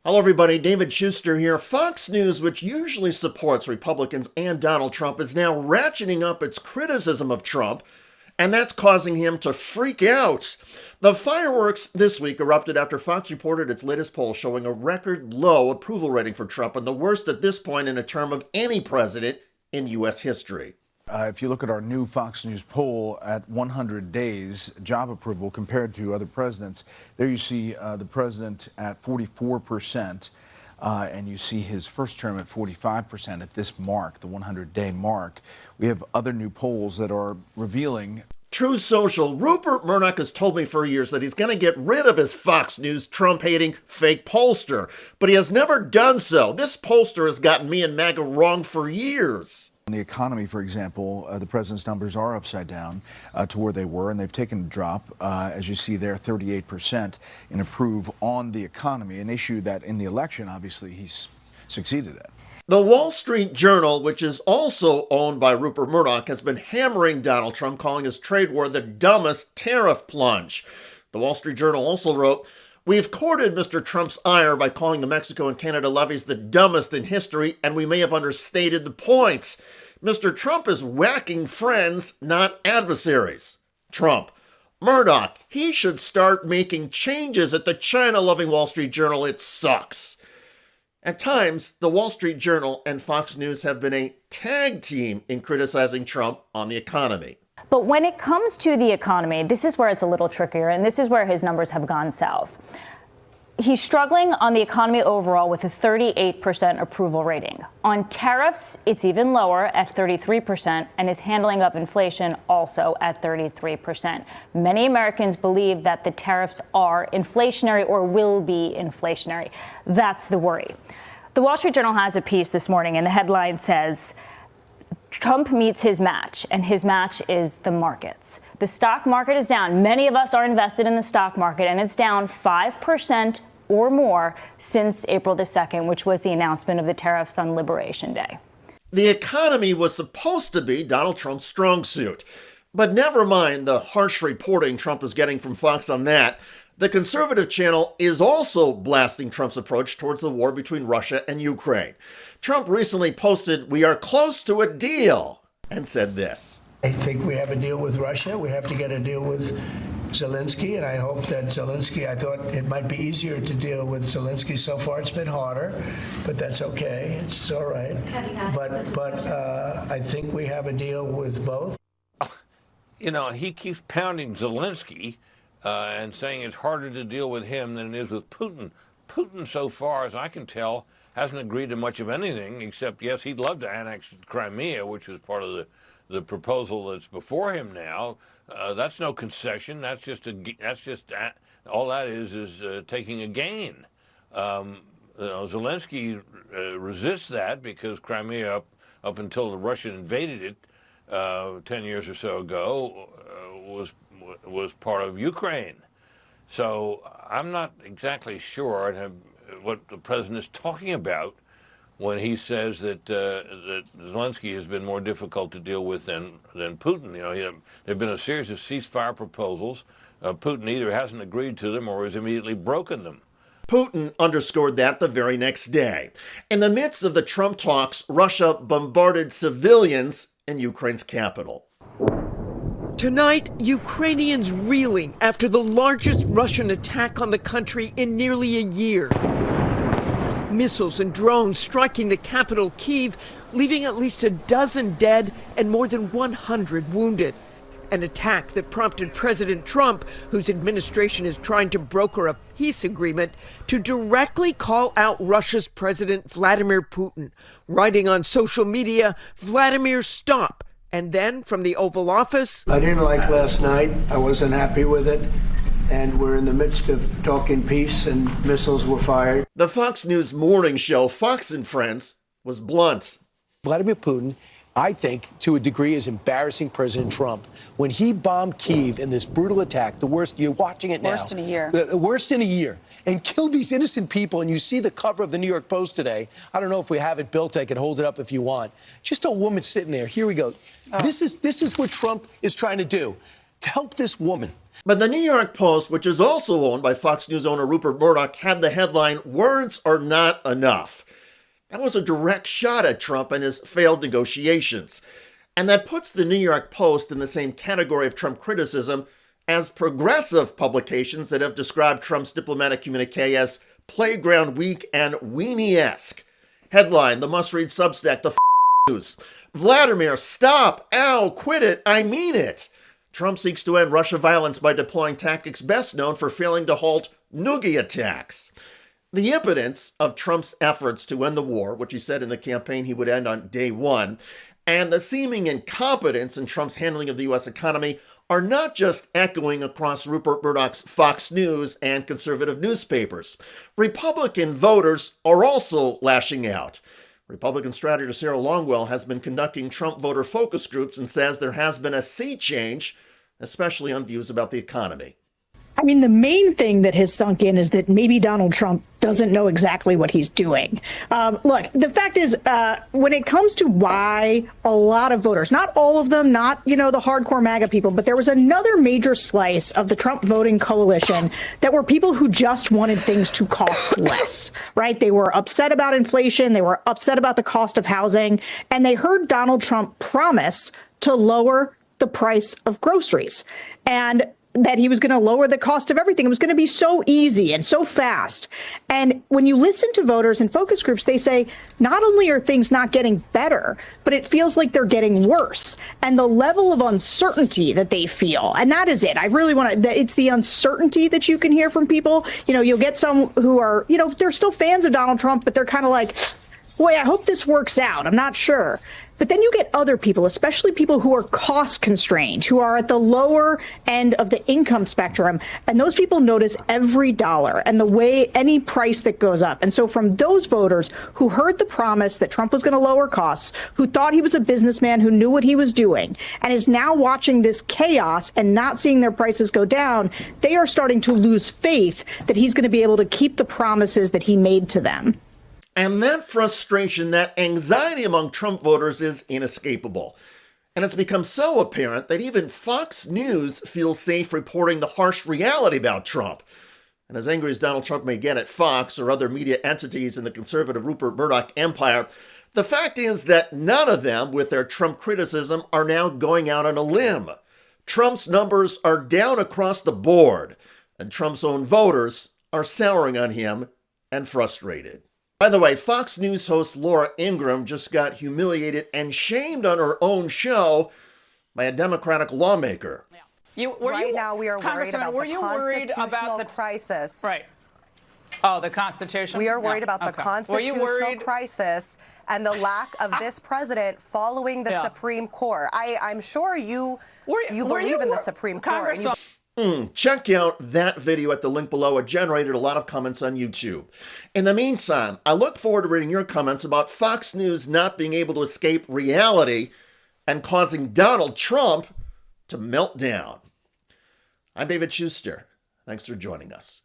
Hello, everybody. David Shuster here. Fox News, which usually supports Republicans and Donald Trump, is now ratcheting up its criticism of Trump, and that's causing him to freak out. The fireworks this week erupted after Fox reported its latest poll showing a record low approval rating for Trump and the worst at this point in a term of any president in U.S. history. If you look at our new Fox News poll at 100 days job approval compared to other presidents, there you see the president at 44%, and you see his first term at 45% at this mark, the 100-day mark. We have other new polls that are revealing. True Social, Rupert Murdoch has told me for years that he's going to get rid of his Fox News Trump-hating fake pollster, but he has never done so. This pollster has gotten me and MAGA wrong for years. In the economy, for example, the president's numbers are upside down to where they were, and they've taken a drop, as you see there, 38% in approve on the economy, an issue that in the election, obviously, he's succeeded at. The Wall Street Journal, which is also owned by Rupert Murdoch, has been hammering Donald Trump, calling his trade war the dumbest tariff plunge. The Wall Street Journal also wrote, "We've courted Mr. Trump's ire by calling the Mexico and Canada levies the dumbest in history, and we may have understated the point. Mr. Trump is whacking friends, not adversaries." Trump. Murdoch, he should start making changes at the China-loving Wall Street Journal. It sucks. At times, the Wall Street Journal and Fox News have been a tag team in criticizing Trump on the economy. But when it comes to the economy, this is where it's a little trickier, and this is where his numbers have gone south. He's struggling on the economy overall with a 38% approval rating. On tariffs, it's even lower at 33%, and his handling of inflation also at 33%. Many Americans believe that the tariffs are inflationary or will be inflationary. That's the worry. The Wall Street Journal has a piece this morning, and the headline says, "Trump meets his match, and his match is the markets." The stock market is down. Many of us are invested in the stock market, and it's down 5% or more since April the 2nd, which was the announcement of the tariffs on Liberation Day. The economy was supposed to be Donald Trump's strong suit. But never mind the harsh reporting Trump is getting from Fox on that. The conservative channel is also blasting Trump's approach towards the war between Russia and Ukraine. Trump recently posted, "We are close to a deal," and said this. I think we have a deal with Russia. We have to get a deal with Zelensky, and I hope that Zelensky, I thought it might be easier to deal with Zelensky. So far it's been harder, but that's okay. It's all right. But I think we have a deal with both. You know, he keeps pounding Zelensky and saying it's harder to deal with him than it is with Putin. Putin, so far as I can tell, hasn't agreed to much of anything except, yes, he'd love to annex Crimea, which is part of the proposal that's before him now. That's no concession. That's just all that is taking a gain. Zelensky resists that because Crimea, up until the Russia invaded it 10 years or so ago, was part of Ukraine. So I'm not exactly sure what the president is talking about when he says that Zelensky has been more difficult to deal with than Putin. You know, there have been a series of ceasefire proposals. Putin either hasn't agreed to them or has immediately broken them. Putin underscored that the very next day. In the midst of the Trump talks, Russia bombarded civilians in Ukraine's capital. Tonight, Ukrainians reeling after the largest Russian attack on the country in nearly a year. Missiles and drones striking the capital, Kyiv, leaving at least a dozen dead and more than 100 wounded. An attack that prompted President Trump, whose administration is trying to broker a peace agreement, to directly call out Russia's President Vladimir Putin, writing on social media, "Vladimir, stop." And then from the Oval Office, I didn't like last night. I wasn't happy with it. And we're in the midst of talking peace, and missiles were fired. The Fox News morning show, Fox and Friends, was blunt. Vladimir Putin, I think, to a degree, is embarrassing President Trump. When he bombed Kyiv in this brutal attack, the worst, you're watching it now. Worst in a year. The worst in a year. And killed these innocent people, and you see the cover of the New York Post today. I don't know if we have it built. I can hold it up if you want. Just a woman sitting there. Here we go. Oh. This is what Trump is trying to do. to help this woman. But the New York Post, which is also owned by Fox News owner Rupert Murdoch, had the headline, "Words are not enough." That was a direct shot at Trump and his failed negotiations. And that puts the New York Post in the same category of Trump criticism as progressive publications that have described Trump's diplomatic communique as playground weak and weenie-esque. Headline, the must-read Substack, the news. Vladimir, stop! Ow, quit it! I mean it! Trump seeks to end Russia violence by deploying tactics best known for failing to halt noogie attacks. The impotence of Trump's efforts to end the war, which he said in the campaign he would end on day one, and the seeming incompetence in Trump's handling of the U.S. economy are not just echoing across Rupert Murdoch's Fox News and conservative newspapers. Republican voters are also lashing out. Republican strategist Sarah Longwell has been conducting Trump voter focus groups and says there has been a sea change, especially on views about the economy. I mean, the main thing that has sunk in is that maybe Donald Trump doesn't know exactly what he's doing. Look, the fact is, when it comes to why a lot of voters, not all of them, not, the hardcore MAGA people, but there was another major slice of the Trump voting coalition that were people who just wanted things to cost less, right? They were upset about inflation. They were upset about the cost of housing. And they heard Donald Trump promise to lower the price of groceries. And that he was going to lower the cost of everything. It was going to be so easy and so fast. And when you listen to voters and focus groups, they say not only are things not getting better, but it feels like they're getting worse. And the level of uncertainty that they feel, and that is it. I really want to, it's the uncertainty that you can hear from people. You'll get some who are, they're still fans of Donald Trump, but they're kind of like, boy, I hope this works out. I'm not sure. But then you get other people, especially people who are cost constrained, who are at the lower end of the income spectrum. And those people notice every dollar and the way any price that goes up. And so from those voters who heard the promise that Trump was going to lower costs, who thought he was a businessman who knew what he was doing, and is now watching this chaos and not seeing their prices go down, they are starting to lose faith that he's going to be able to keep the promises that he made to them. And that frustration, that anxiety among Trump voters is inescapable. And it's become so apparent that even Fox News feels safe reporting the harsh reality about Trump. And as angry as Donald Trump may get at Fox or other media entities in the conservative Rupert Murdoch empire, the fact is that none of them, with their Trump criticism, are now going out on a limb. Trump's numbers are down across the board, and Trump's own voters are souring on him and frustrated. By the way, Fox News host Laura Ingram just got humiliated and shamed on her own show by a Democratic lawmaker. Right now, we are worried about the constitutional crisis. Right. Oh, the Constitution? We are worried about the constitutional crisis and the lack of this president following the Supreme Court. I'm sure you believe in the Supreme Court. Check out that video at the link below. It generated a lot of comments on YouTube. In the meantime, I look forward to reading your comments about Fox News not being able to escape reality and causing Donald Trump to melt down. I'm David Shuster. Thanks for joining us.